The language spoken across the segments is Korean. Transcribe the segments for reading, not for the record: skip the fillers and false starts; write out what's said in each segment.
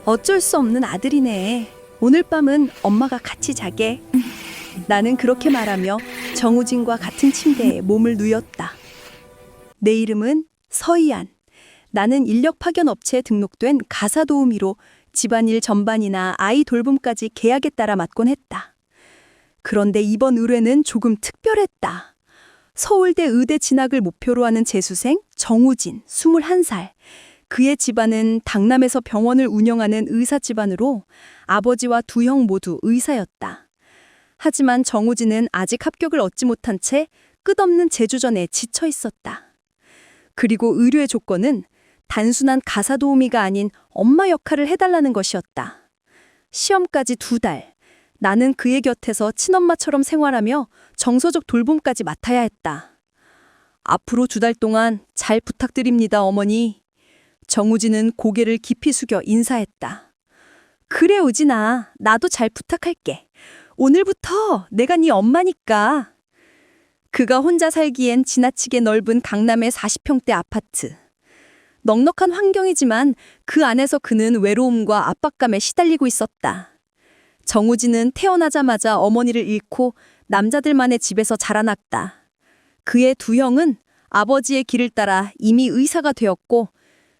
어쩔 수 없는 아들이네. 오늘 밤은 엄마가 같이 자게. 나는 그렇게 말하며 정우진과 같은 침대에 몸을 누였다. 내 이름은 서희안. 나는 인력 파견 업체에 등록된 가사 도우미로 집안일 전반이나 아이 돌봄까지 계약에 따라 맡곤 했다. 그런데 이번 의뢰는 조금 특별했다. 서울대 의대 진학을 목표로 하는 재수생 정우진, 21살. 그의 집안은 당남에서 병원을 운영하는 의사 집안으로 아버지와 두 형 모두 의사였다. 하지만 정우진은 아직 합격을 얻지 못한 채 끝없는 재주전에 지쳐 있었다. 그리고 의뢰의 조건은 단순한 가사 도우미가 아닌 엄마 역할을 해달라는 것이었다. 시험까지 2달. 나는 그의 곁에서 친엄마처럼 생활하며 정서적 돌봄까지 맡아야 했다. 앞으로 2달 동안 잘 부탁드립니다, 어머니. 정우진은 고개를 깊이 숙여 인사했다. 그래, 우진아. 나도 잘 부탁할게. 오늘부터 내가 네 엄마니까. 그가 혼자 살기엔 지나치게 넓은 강남의 40평대 아파트. 넉넉한 환경이지만 그 안에서 그는 외로움과 압박감에 시달리고 있었다. 정우진은 태어나자마자 어머니를 잃고 남자들만의 집에서 자라났다. 그의 두 형은 아버지의 길을 따라 이미 의사가 되었고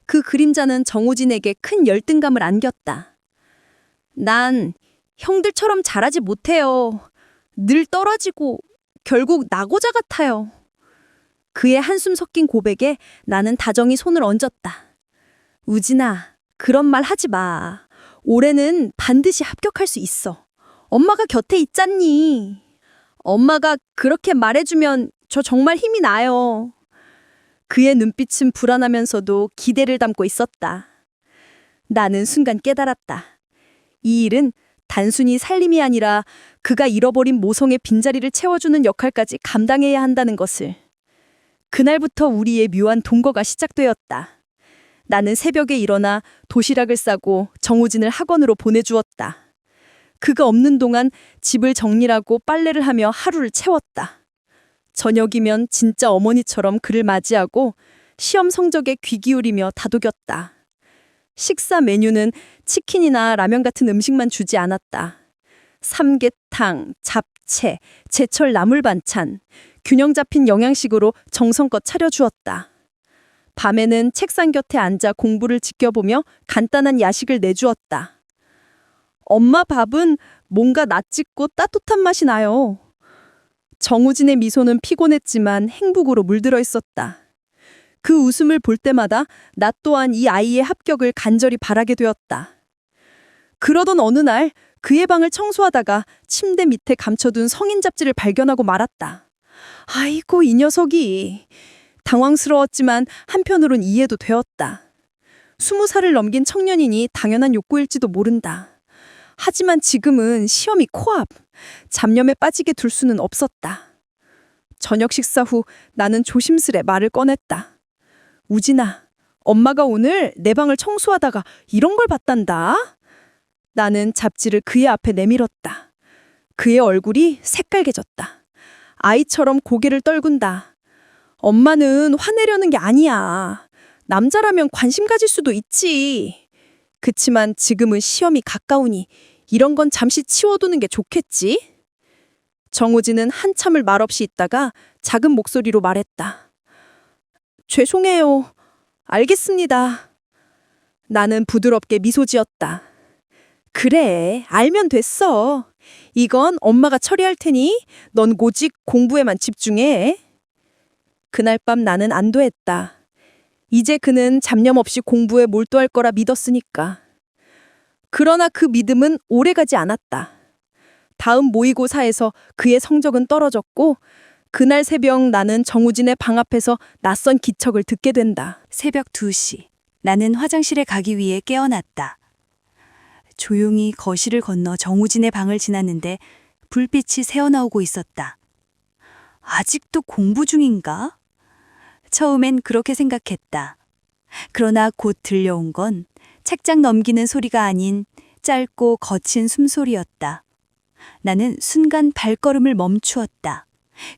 그 그림자는 정우진에게 큰 열등감을 안겼다. 난 형들처럼 잘하지 못해요. 늘 떨어지고 결국 낙오자 같아요. 그의 한숨 섞인 고백에 나는 다정히 손을 얹었다. 우진아, 그런 말 하지 마. 올해는 반드시 합격할 수 있어. 엄마가 곁에 있잖니. 엄마가 그렇게 말해주면 저 정말 힘이 나요. 그의 눈빛은 불안하면서도 기대를 담고 있었다. 나는 순간 깨달았다. 이 일은 단순히 살림이 아니라 그가 잃어버린 모성의 빈자리를 채워주는 역할까지 감당해야 한다는 것을. 그날부터 우리의 묘한 동거가 시작되었다. 나는 새벽에 일어나 도시락을 싸고 정우진을 학원으로 보내주었다. 그가 없는 동안 집을 정리하고 빨래를 하며 하루를 채웠다. 저녁이면 진짜 어머니처럼 그를 맞이하고 시험 성적에 귀 기울이며 다독였다. 식사 메뉴는 치킨이나 라면 같은 음식만 주지 않았다. 삼계탕, 잡채, 제철 나물 반찬, 균형 잡힌 영양식으로 정성껏 차려주었다. 밤에는 책상 곁에 앉아 공부를 지켜보며 간단한 야식을 내주었다. 엄마 밥은 뭔가 낯짓고 따뜻한 맛이 나요. 정우진의 미소는 피곤했지만 행복으로 물들어 있었다. 그 웃음을 볼 때마다 나 또한 이 아이의 합격을 간절히 바라게 되었다. 그러던 어느 날 그의 방을 청소하다가 침대 밑에 감춰둔 성인 잡지를 발견하고 말았다. 아이고, 이 녀석이. 당황스러웠지만 한편으론 이해도 되었다. 20살을 넘긴 청년이니 당연한 욕구일지도 모른다. 하지만 지금은 시험이 코앞. 잡념에 빠지게 둘 수는 없었다. 저녁 식사 후 나는 조심스레 말을 꺼냈다. 우진아, 엄마가 오늘 내 방을 청소하다가 이런 걸 봤단다. 나는 잡지를 그의 앞에 내밀었다. 그의 얼굴이 새빨개졌다. 아이처럼 고개를 떨군다. 엄마는 화내려는 게 아니야. 남자라면 관심 가질 수도 있지. 그치만 지금은 시험이 가까우니 이런 건 잠시 치워두는 게 좋겠지? 정우진은 한참을 말없이 있다가 작은 목소리로 말했다. 죄송해요. 알겠습니다. 나는 부드럽게 미소 지었다. 그래, 알면 됐어. 이건 엄마가 처리할 테니 넌 오직 공부에만 집중해. 그날 밤 나는 안도했다. 이제 그는 잡념 없이 공부에 몰두할 거라 믿었으니까. 그러나 그 믿음은 오래가지 않았다. 다음 모의고사에서 그의 성적은 떨어졌고 그날 새벽 나는 정우진의 방 앞에서 낯선 기척을 듣게 된다. 새벽 2시. 나는 화장실에 가기 위해 깨어났다. 조용히 거실을 건너 정우진의 방을 지났는데 불빛이 새어나오고 있었다. 아직도 공부 중인가? 처음엔 그렇게 생각했다. 그러나 곧 들려온 건 책장 넘기는 소리가 아닌 짧고 거친 숨소리였다. 나는 순간 발걸음을 멈추었다.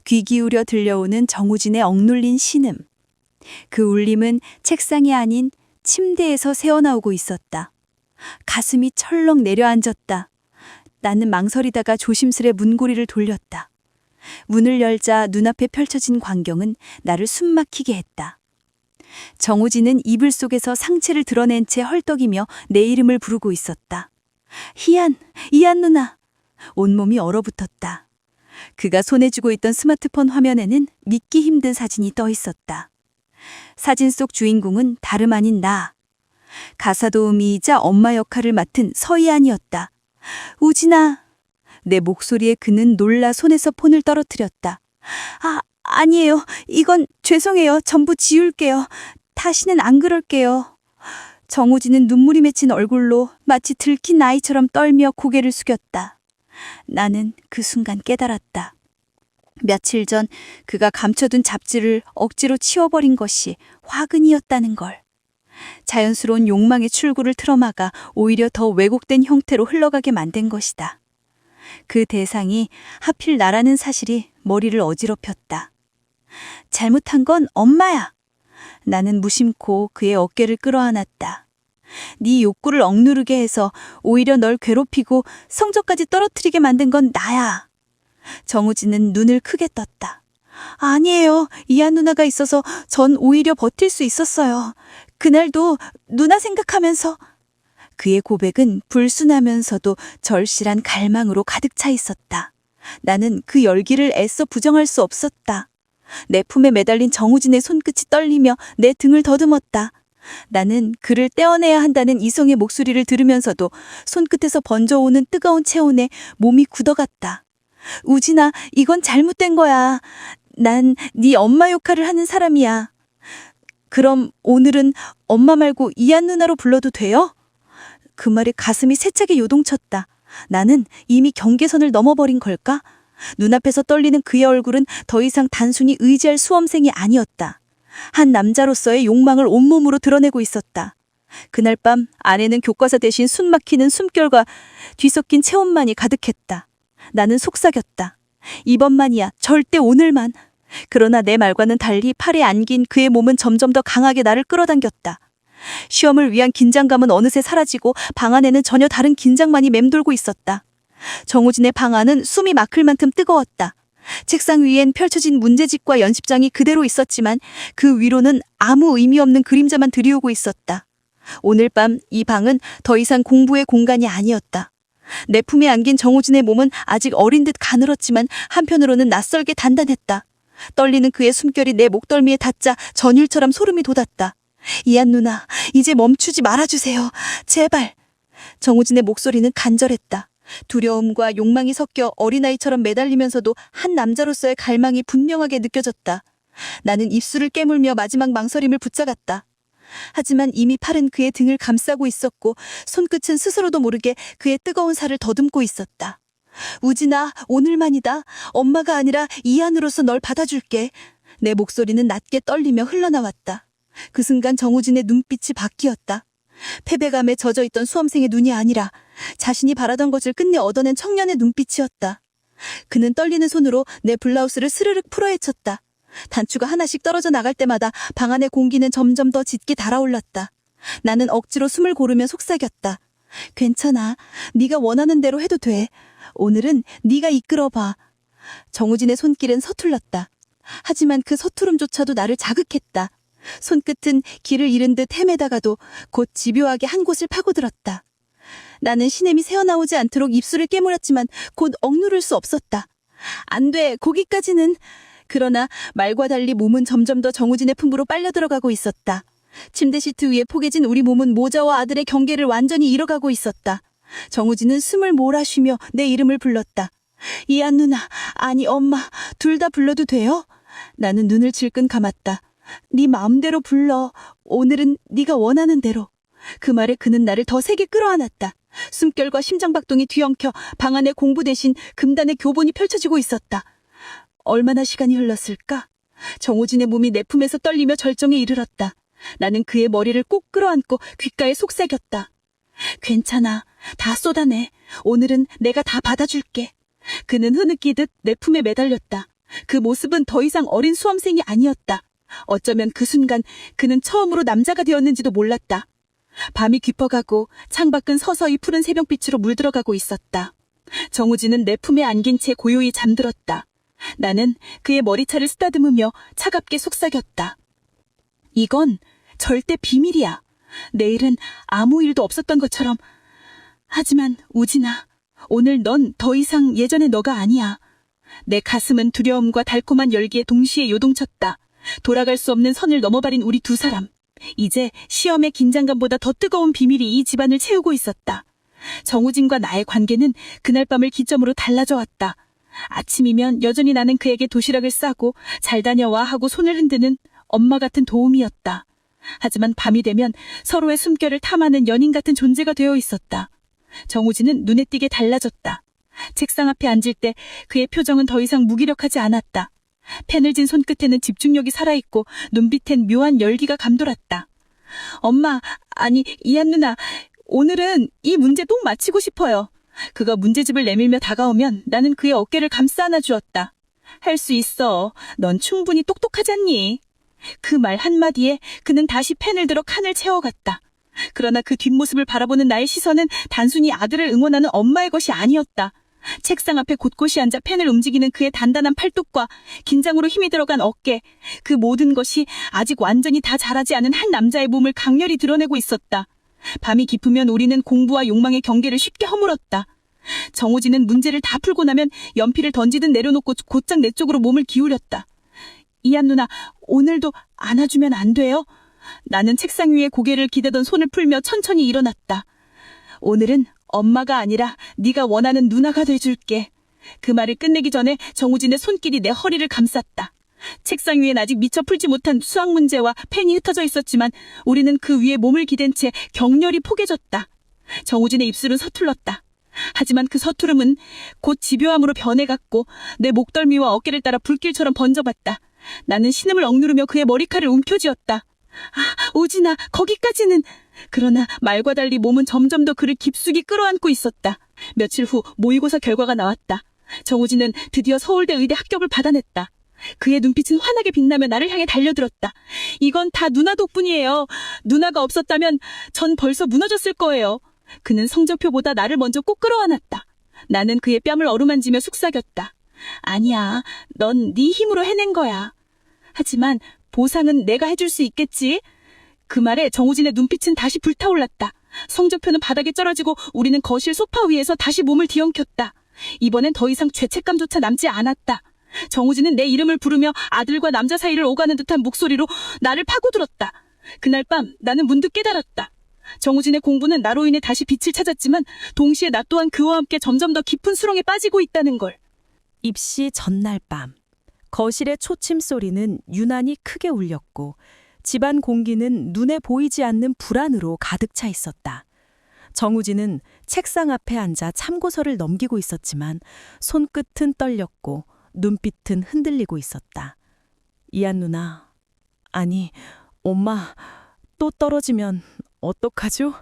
귀 기울여 들려오는 정우진의 억눌린 신음. 그 울림은 책상이 아닌 침대에서 새어나오고 있었다. 가슴이 철렁 내려앉았다. 나는 망설이다가 조심스레 문고리를 돌렸다. 문을 열자 눈앞에 펼쳐진 광경은 나를 숨막히게 했다. 정우진은 이불 속에서 상체를 드러낸 채 헐떡이며 내 이름을 부르고 있었다. 희안, 이안 누나. 온몸이 얼어붙었다. 그가 손에 쥐고 있던 스마트폰 화면에는 믿기 힘든 사진이 떠 있었다. 사진 속 주인공은 다름 아닌 나. 가사 도우미이자 엄마 역할을 맡은 서희안이었다. 우진아. 내 목소리에 그는 놀라 손에서 폰을 떨어뜨렸다. 아니에요. 이건 죄송해요. 전부 지울게요. 다시는 안 그럴게요. 정우진은 눈물이 맺힌 얼굴로 마치 들킨 아이처럼 떨며 고개를 숙였다. 나는 그 순간 깨달았다. 며칠 전 그가 감춰둔 잡지를 억지로 치워버린 것이 화근이었다는 걸. 자연스러운 욕망의 출구를 틀어막아 오히려 더 왜곡된 형태로 흘러가게 만든 것이다. 그 대상이 하필 나라는 사실이 머리를 어지럽혔다. 잘못한 건 엄마야. 나는 무심코 그의 어깨를 끌어안았다. 네 욕구를 억누르게 해서 오히려 널 괴롭히고 성적까지 떨어뜨리게 만든 건 나야. 정우진은 눈을 크게 떴다. 아니에요. 이한 누나가 있어서 전 오히려 버틸 수 있었어요. 그날도 누나 생각하면서. 그의 고백은 불순하면서도 절실한 갈망으로 가득 차 있었다. 나는 그 열기를 애써 부정할 수 없었다. 내 품에 매달린 정우진의 손끝이 떨리며 내 등을 더듬었다. 나는 그를 떼어내야 한다는 이성의 목소리를 들으면서도 손끝에서 번져오는 뜨거운 체온에 몸이 굳어갔다. 우진아, 이건 잘못된 거야. 난 네 엄마 역할을 하는 사람이야. 그럼 오늘은 엄마 말고 이한 누나로 불러도 돼요? 그 말에 가슴이 세차게 요동쳤다. 나는 이미 경계선을 넘어버린 걸까? 눈앞에서 떨리는 그의 얼굴은 더 이상 단순히 의지할 수험생이 아니었다. 한 남자로서의 욕망을 온몸으로 드러내고 있었다. 그날 밤 안에는 교과서 대신 숨막히는 숨결과 뒤섞인 체온만이 가득했다. 나는 속삭였다. 이번만이야. 절대 오늘만. 그러나 내 말과는 달리 팔에 안긴 그의 몸은 점점 더 강하게 나를 끌어당겼다. 시험을 위한 긴장감은 어느새 사라지고 방 안에는 전혀 다른 긴장만이 맴돌고 있었다. 정우진의 방 안은 숨이 막힐 만큼 뜨거웠다. 책상 위엔 펼쳐진 문제집과 연습장이 그대로 있었지만 그 위로는 아무 의미 없는 그림자만 드리우고 있었다. 오늘 밤 이 방은 더 이상 공부의 공간이 아니었다. 내 품에 안긴 정우진의 몸은 아직 어린 듯 가늘었지만 한편으로는 낯설게 단단했다. 떨리는 그의 숨결이 내 목덜미에 닿자 전율처럼 소름이 돋았다. 이한 누나, 이제 멈추지 말아주세요. 제발. 정우진의 목소리는 간절했다. 두려움과 욕망이 섞여 어린아이처럼 매달리면서도 한 남자로서의 갈망이 분명하게 느껴졌다. 나는 입술을 깨물며 마지막 망설임을 붙잡았다. 하지만 이미 팔은 그의 등을 감싸고 있었고 손끝은 스스로도 모르게 그의 뜨거운 살을 더듬고 있었다. 우진아, 오늘만이다. 엄마가 아니라 이한으로서 널 받아줄게. 내 목소리는 낮게 떨리며 흘러나왔다. 그 순간 정우진의 눈빛이 바뀌었다. 패배감에 젖어있던 수험생의 눈이 아니라 자신이 바라던 것을 끝내 얻어낸 청년의 눈빛이었다. 그는 떨리는 손으로 내 블라우스를 스르륵 풀어헤쳤다. 단추가 하나씩 떨어져 나갈 때마다 방 안의 공기는 점점 더 짙게 달아올랐다. 나는 억지로 숨을 고르며 속삭였다. 괜찮아. 네가 원하는 대로 해도 돼. 오늘은 네가 이끌어봐. 정우진의 손길은 서툴렀다. 하지만 그 서투름조차도 나를 자극했다. 손끝은 길을 잃은 듯 헤매다가도 곧 집요하게 한 곳을 파고들었다. 나는 신음이 새어나오지 않도록 입술을 깨물었지만 곧 억누를 수 없었다. 안 돼, 거기까지는. 그러나 말과 달리 몸은 점점 더 정우진의 품으로 빨려 들어가고 있었다. 침대 시트 위에 포개진 우리 몸은 모자와 아들의 경계를 완전히 잃어가고 있었다. 정우진은 숨을 몰아쉬며 내 이름을 불렀다. 이한 누나, 아니 엄마, 둘 다 불러도 돼요? 나는 눈을 질끈 감았다. 네 마음대로 불러. 오늘은 네가 원하는 대로. 그 말에 그는 나를 더 세게 끌어안았다. 숨결과 심장박동이 뒤엉켜 방 안에 공부 대신 금단의 교본이 펼쳐지고 있었다. 얼마나 시간이 흘렀을까? 정우진의 몸이 내 품에서 떨리며 절정에 이르렀다. 나는 그의 머리를 꼭 끌어안고 귓가에 속삭였다. 괜찮아. 다 쏟아내. 오늘은 내가 다 받아줄게. 그는 흐느끼듯 내 품에 매달렸다. 그 모습은 더 이상 어린 수험생이 아니었다. 어쩌면 그 순간 그는 처음으로 남자가 되었는지도 몰랐다. 밤이 깊어가고 창밖은 서서히 푸른 새벽빛으로 물들어가고 있었다. 정우진은 내 품에 안긴 채 고요히 잠들었다. 나는 그의 머리차를 쓰다듬으며 차갑게 속삭였다. 이건 절대 비밀이야. 내일은 아무 일도 없었던 것처럼. 하지만 우진아, 오늘 넌 더 이상 예전의 너가 아니야. 내 가슴은 두려움과 달콤한 열기에 동시에 요동쳤다. 돌아갈 수 없는 선을 넘어버린 우리 두 사람. 이제 시험의 긴장감보다 더 뜨거운 비밀이 이 집안을 채우고 있었다. 정우진과 나의 관계는 그날 밤을 기점으로 달라져 왔다. 아침이면 여전히 나는 그에게 도시락을 싸고 잘 다녀와 하고 손을 흔드는 엄마 같은 도움이었다. 하지만 밤이 되면 서로의 숨결을 탐하는 연인 같은 존재가 되어 있었다. 정우진은 눈에 띄게 달라졌다. 책상 앞에 앉을 때 그의 표정은 더 이상 무기력하지 않았다. 펜을 쥔 손끝에는 집중력이 살아있고 눈빛엔 묘한 열기가 감돌았다. 엄마, 아니 이한 누나, 오늘은 이 문제 꼭 마치고 싶어요. 그가 문제집을 내밀며 다가오면 나는 그의 어깨를 감싸 안아 주었다. 할 수 있어. 넌 충분히 똑똑하잖니. 그 말 한마디에 그는 다시 펜을 들어 칸을 채워갔다. 그러나 그 뒷모습을 바라보는 나의 시선은 단순히 아들을 응원하는 엄마의 것이 아니었다. 책상 앞에 곳곳이 앉아 펜을 움직이는 그의 단단한 팔뚝과 긴장으로 힘이 들어간 어깨, 그 모든 것이 아직 완전히 다 자라지 않은 한 남자의 몸을 강렬히 드러내고 있었다. 밤이 깊으면 우리는 공부와 욕망의 경계를 쉽게 허물었다. 정우진은 문제를 다 풀고 나면 연필을 던지듯 내려놓고 곧장 내 쪽으로 몸을 기울였다. 이한 누나, 오늘도 안아주면 안 돼요? 나는 책상 위에 고개를 기대던 손을 풀며 천천히 일어났다. 오늘은 엄마가 아니라 네가 원하는 누나가 돼줄게. 그 말을 끝내기 전에 정우진의 손길이 내 허리를 감쌌다. 책상 위엔 아직 미처 풀지 못한 수학 문제와 펜이 흩어져 있었지만 우리는 그 위에 몸을 기댄 채 격렬히 포개졌다. 정우진의 입술은 서툴렀다. 하지만 그 서투름은 곧 집요함으로 변해갔고 내 목덜미와 어깨를 따라 불길처럼 번져봤다. 나는 신음을 억누르며 그의 머리칼을 움켜쥐었다. 아, 우진아, 거기까지는. 그러나 말과 달리 몸은 점점 더 그를 깊숙이 끌어안고 있었다. 며칠 후 모의고사 결과가 나왔다. 정우진은 드디어 서울대 의대 합격을 받아냈다. 그의 눈빛은 환하게 빛나며 나를 향해 달려들었다. 이건 다 누나 덕분이에요. 누나가 없었다면 전 벌써 무너졌을 거예요. 그는 성적표보다 나를 먼저 꼭 끌어안았다. 나는 그의 뺨을 어루만지며 속삭였다. 아니야, 넌 네 힘으로 해낸 거야. 하지만 보상은 내가 해줄 수 있겠지? 그 말에 정우진의 눈빛은 다시 불타올랐다. 성적표는 바닥에 쩔어지고 우리는 거실 소파 위에서 다시 몸을 뒤엉켰다. 이번엔 더 이상 죄책감조차 남지 않았다. 정우진은 내 이름을 부르며 아들과 남자 사이를 오가는 듯한 목소리로 나를 파고들었다. 그날 밤 나는 문득 깨달았다. 정우진의 공부는 나로 인해 다시 빛을 찾았지만 동시에 나 또한 그와 함께 점점 더 깊은 수렁에 빠지고 있다는 걸. 입시 전날 밤, 거실의 초침 소리는 유난히 크게 울렸고 집안 공기는 눈에 보이지 않는 불안으로 가득 차 있었다. 정우진은 책상 앞에 앉아 참고서를 넘기고 있었지만 손끝은 떨렸고 눈빛은 흔들리고 있었다. 이한 누나, 아니 엄마, 또 떨어지면 어떡하죠?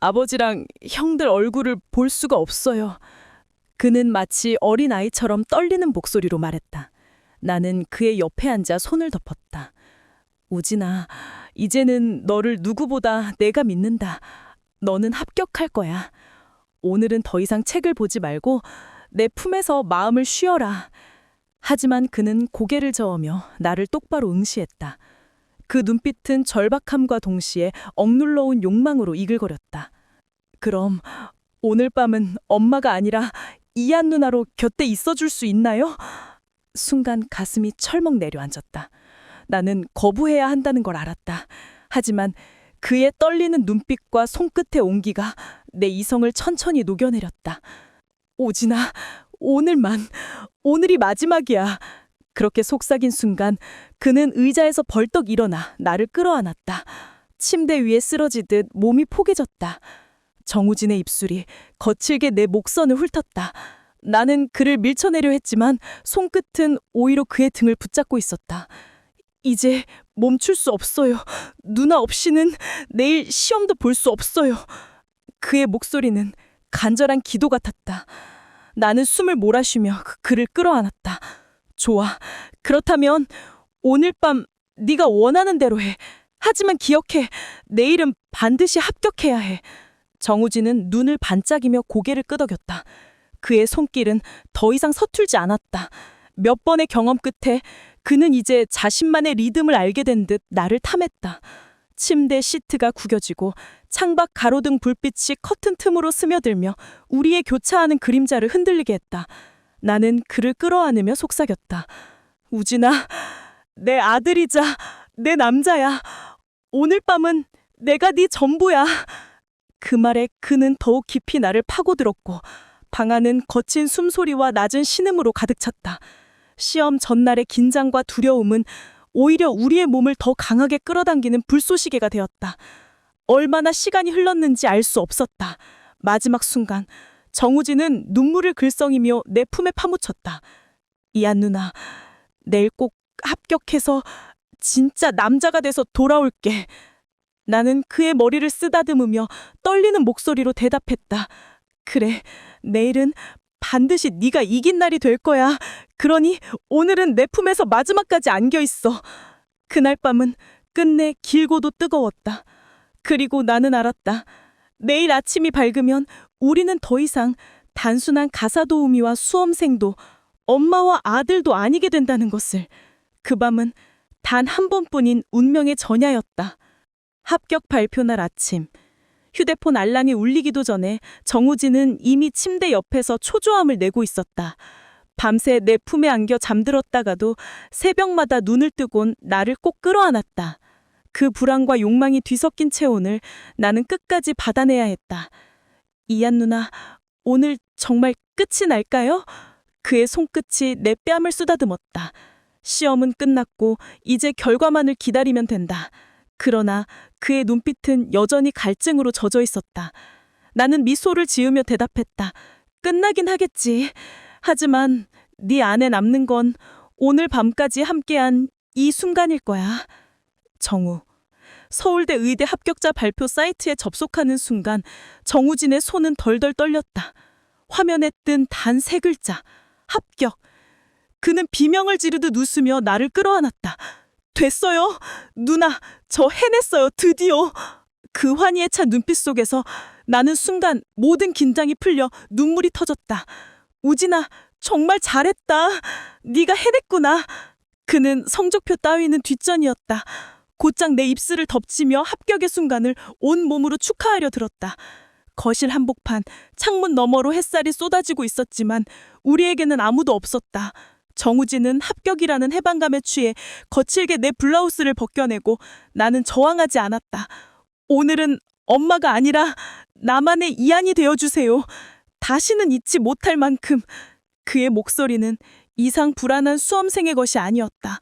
아버지랑 형들 얼굴을 볼 수가 없어요. 그는 마치 어린아이처럼 떨리는 목소리로 말했다. 나는 그의 옆에 앉아 손을 덮었다. 우진아, 이제는 너를 누구보다 내가 믿는다. 너는 합격할 거야. 오늘은 더 이상 책을 보지 말고 내 품에서 마음을 쉬어라. 하지만 그는 고개를 저으며 나를 똑바로 응시했다. 그 눈빛은 절박함과 동시에 억눌러온 욕망으로 이글거렸다. 그럼 오늘 밤은 엄마가 아니라 이한 누나로 곁에 있어줄 수 있나요? 순간 가슴이 철먹 내려앉았다. 나는 거부해야 한다는 걸 알았다. 하지만 그의 떨리는 눈빛과 손끝의 온기가 내 이성을 천천히 녹여내렸다. 오진아, 오늘이 마지막이야. 그렇게 속삭인 순간 그는 의자에서 벌떡 일어나 나를 끌어안았다. 침대 위에 쓰러지듯 몸이 포개졌다. 정우진의 입술이 거칠게 내 목선을 훑었다. 나는 그를 밀쳐내려 했지만 손끝은 오히려 그의 등을 붙잡고 있었다. 이제 멈출 수 없어요. 누나 없이는 내일 시험도 볼 수 없어요. 그의 목소리는 간절한 기도 같았다. 나는 숨을 몰아쉬며 그를 끌어안았다. 좋아. 그렇다면 오늘 밤 네가 원하는 대로 해. 하지만 기억해. 내일은 반드시 합격해야 해. 정우진은 눈을 반짝이며 고개를 끄덕였다. 그의 손길은 더 이상 서툴지 않았다. 몇 번의 경험 끝에 그는 이제 자신만의 리듬을 알게 된 듯 나를 탐했다. 침대 시트가 구겨지고 창밖 가로등 불빛이 커튼 틈으로 스며들며 우리의 교차하는 그림자를 흔들리게 했다. 나는 그를 끌어안으며 속삭였다. 우진아, 내 아들이자 내 남자야. 오늘 밤은 내가 네 전부야. 그 말에 그는 더욱 깊이 나를 파고들었고 방 안은 거친 숨소리와 낮은 신음으로 가득 찼다. 시험 전날의 긴장과 두려움은 오히려 우리의 몸을 더 강하게 끌어당기는 불쏘시개가 되었다. 얼마나 시간이 흘렀는지 알 수 없었다. 마지막 순간 정우진은 눈물을 글썽이며 내 품에 파묻혔다. 이안 누나, 내일 꼭 합격해서 진짜 남자가 돼서 돌아올게. 나는 그의 머리를 쓰다듬으며 떨리는 목소리로 대답했다. 그래, 내일은 반드시 네가 이긴 날이 될 거야. 그러니 오늘은 내 품에서 마지막까지 안겨 있어. 그날 밤은 끝내 길고도 뜨거웠다. 그리고 나는 알았다. 내일 아침이 밝으면 우리는 더 이상 단순한 가사도우미와 수험생도 엄마와 아들도 아니게 된다는 것을. 그 밤은 단 한 번뿐인 운명의 전야였다. 합격 발표날 아침. 휴대폰 알람이 울리기도 전에 정우진은 이미 침대 옆에서 초조함을 내고 있었다. 밤새 내 품에 안겨 잠들었다가도 새벽마다 눈을 뜨곤 나를 꼭 끌어안았다. 그 불안과 욕망이 뒤섞인 채 오늘 나는 끝까지 받아내야 했다. 이안 누나, 오늘 정말 끝이 날까요? 그의 손끝이 내 뺨을 쓰다듬었다. 시험은 끝났고 이제 결과만을 기다리면 된다. 그러나 그의 눈빛은 여전히 갈증으로 젖어 있었다. 나는 미소를 지으며 대답했다. 끝나긴 하겠지. 하지만 네 안에 남는 건 오늘 밤까지 함께한 이 순간일 거야. 정우. 서울대 의대 합격자 발표 사이트에 접속하는 순간 정우진의 손은 덜덜 떨렸다. 화면에 뜬 단 3글자. 합격. 그는 비명을 지르듯 웃으며 나를 끌어안았다. 됐어요. 누나, 저 해냈어요. 드디어. 그 환희에 찬 눈빛 속에서 나는 순간 모든 긴장이 풀려 눈물이 터졌다. 우진아, 정말 잘했다. 네가 해냈구나. 그는 성적표 따위는 뒷전이었다. 곧장 내 입술을 덮치며 합격의 순간을 온 몸으로 축하하려 들었다. 거실 한복판, 창문 너머로 햇살이 쏟아지고 있었지만 우리에게는 아무도 없었다. 정우진은 합격이라는 해방감에 취해 거칠게 내 블라우스를 벗겨내고 나는 저항하지 않았다. 오늘은 엄마가 아니라 나만의 이안이 되어주세요. 다시는 잊지 못할 만큼. 그의 목소리는 이상 불안한 수험생의 것이 아니었다.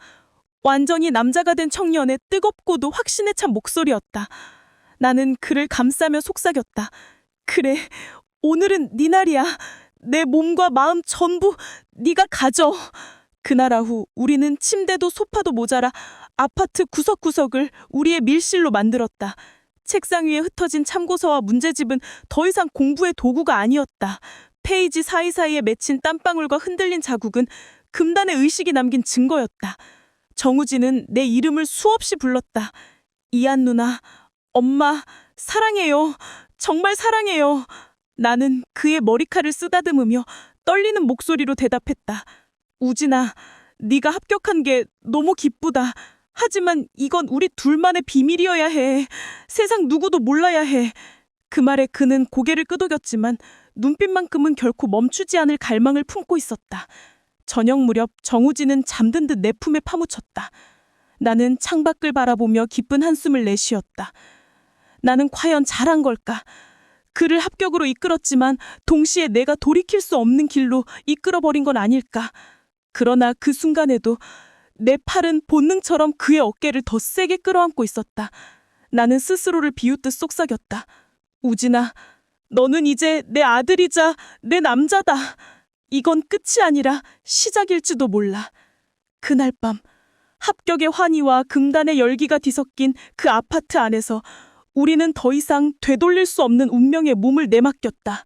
완전히 남자가 된 청년의 뜨겁고도 확신에 찬 목소리였다. 나는 그를 감싸며 속삭였다. 그래, 오늘은 네 날이야. 내 몸과 마음 전부 네가 가져. 그날 오후 우리는 침대도 소파도 모자라 아파트 구석구석을 우리의 밀실로 만들었다. 책상 위에 흩어진 참고서와 문제집은 더 이상 공부의 도구가 아니었다. 페이지 사이사이에 맺힌 땀방울과 흔들린 자국은 금단의 의식이 남긴 증거였다. 정우진은 내 이름을 수없이 불렀다. 이안 누나, 엄마, 사랑해요. 정말 사랑해요. 나는 그의 머리칼을 쓰다듬으며 떨리는 목소리로 대답했다. 우진아, 네가 합격한 게 너무 기쁘다. 하지만 이건 우리 둘만의 비밀이어야 해. 세상 누구도 몰라야 해. 그 말에 그는 고개를 끄덕였지만 눈빛만큼은 결코 멈추지 않을 갈망을 품고 있었다. 저녁 무렵 정우진은 잠든 듯 내 품에 파묻혔다. 나는 창밖을 바라보며 깊은 한숨을 내쉬었다. 나는 과연 잘한 걸까? 그를 합격으로 이끌었지만 동시에 내가 돌이킬 수 없는 길로 이끌어버린 건 아닐까? 그러나 그 순간에도 내 팔은 본능처럼 그의 어깨를 더 세게 끌어안고 있었다. 나는 스스로를 비웃듯 속삭였다. 우진아, 너는 이제 내 아들이자 내 남자다. 이건 끝이 아니라 시작일지도 몰라. 그날 밤 합격의 환희와 금단의 열기가 뒤섞인 그 아파트 안에서 우리는 더 이상 되돌릴 수 없는 운명의 몸을 내맡겼다.